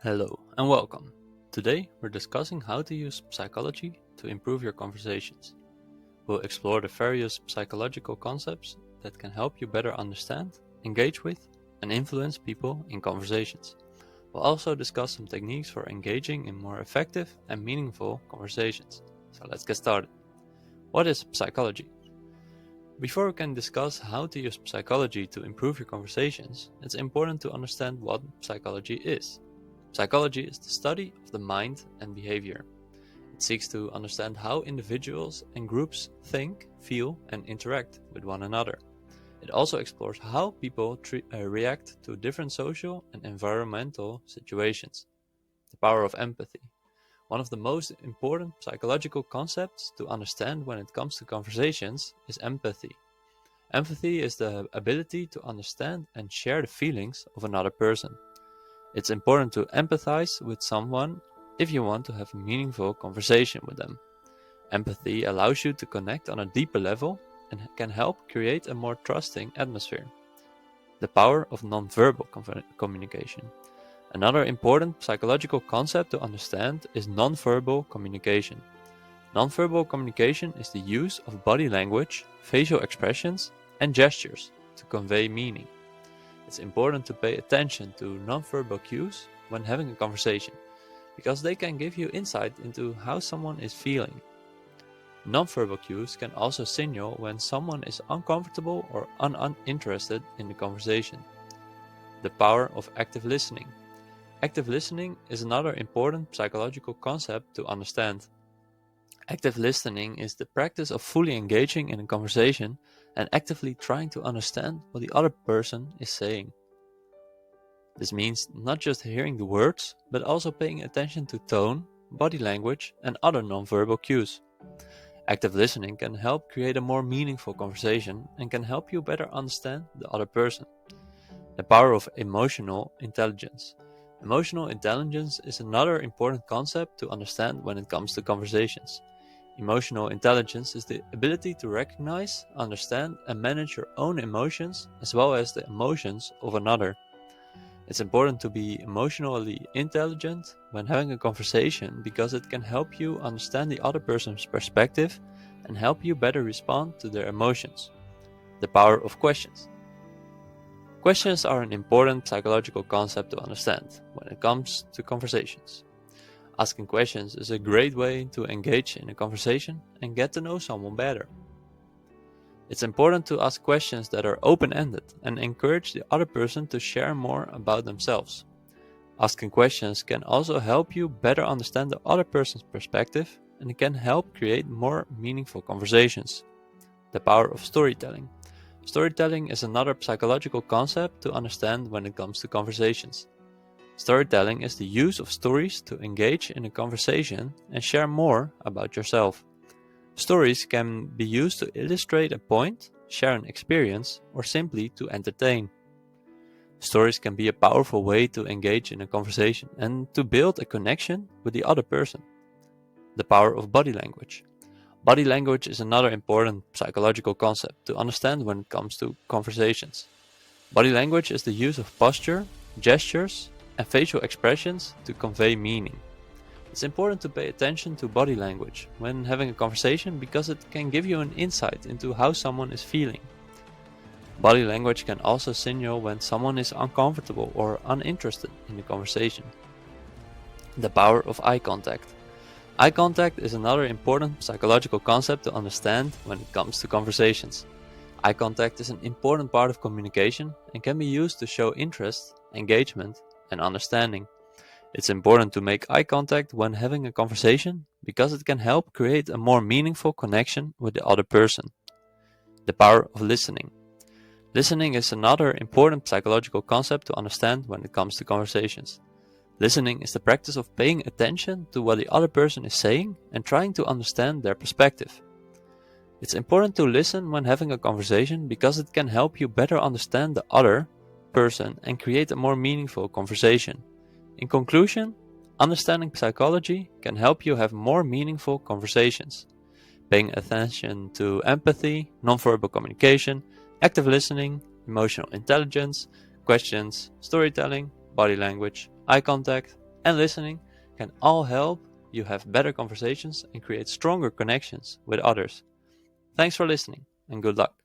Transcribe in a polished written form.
Hello and welcome. Today we're discussing how to use psychology to improve your conversations. We'll explore the various psychological concepts that can help you better understand, engage with, and influence people in conversations. We'll also discuss some techniques for engaging in more effective and meaningful conversations. So let's get started. What is psychology? Before we can discuss how to use psychology to improve your conversations, it's important to understand what psychology is. Psychology is the study of the mind and behavior. It seeks to understand how individuals and groups think, feel, and interact with one another. It also explores how people react to different social and environmental situations. The power of empathy. One of the most important psychological concepts to understand when it comes to conversations is empathy. Empathy is the ability to understand and share the feelings of another person. It's important to empathize with someone if you want to have a meaningful conversation with them. Empathy allows you to connect on a deeper level and can help create a more trusting atmosphere. The power of nonverbal communication. Another important psychological concept to understand is nonverbal communication. Nonverbal communication is the use of body language, facial expressions, and gestures to convey meaning. It's important to pay attention to nonverbal cues when having a conversation, because they can give you insight into how someone is feeling. Nonverbal cues can also signal when someone is uncomfortable or uninterested in the conversation. The power of active listening. Active listening is another important psychological concept to understand. Active listening is the practice of fully engaging in a conversation and actively trying to understand what the other person is saying. This means not just hearing the words, but also paying attention to tone, body language, and other nonverbal cues. Active listening can help create a more meaningful conversation and can help you better understand the other person. The power of emotional intelligence. Emotional intelligence is another important concept to understand when it comes to conversations. Emotional intelligence is the ability to recognize, understand, and manage your own emotions as well as the emotions of another. It's important to be emotionally intelligent when having a conversation because it can help you understand the other person's perspective and help you better respond to their emotions. The power of questions. Questions are an important psychological concept to understand when it comes to conversations. Asking questions is a great way to engage in a conversation and get to know someone better. It's important to ask questions that are open-ended and encourage the other person to share more about themselves. Asking questions can also help you better understand the other person's perspective and it can help create more meaningful conversations. The power of storytelling. Storytelling is another psychological concept to understand when it comes to conversations. Storytelling is the use of stories to engage in a conversation and share more about yourself. Stories can be used to illustrate a point, share an experience, or simply to entertain. Stories can be a powerful way to engage in a conversation and to build a connection with the other person. The power of body language. Body language is another important psychological concept to understand when it comes to conversations. Body language is the use of posture, gestures, and facial expressions to convey meaning. It's important to pay attention to body language when having a conversation because it can give you an insight into how someone is feeling. Body language can also signal when someone is uncomfortable or uninterested in the conversation. The power of eye contact. Eye contact is another important psychological concept to understand when it comes to conversations. Eye contact is an important part of communication and can be used to show interest, engagement, and understanding. It's important to make eye contact when having a conversation because it can help create a more meaningful connection with the other person. The power of listening. Listening is another important psychological concept to understand when it comes to conversations. Listening is the practice of paying attention to what the other person is saying and trying to understand their perspective. It's important to listen when having a conversation because it can help you better understand the other person and create a more meaningful conversation. In conclusion, understanding psychology can help you have more meaningful conversations. Paying attention to empathy, nonverbal communication, active listening, emotional intelligence, questions, storytelling, body language, eye contact, and listening can all help you have better conversations and create stronger connections with others. Thanks for listening, and good luck.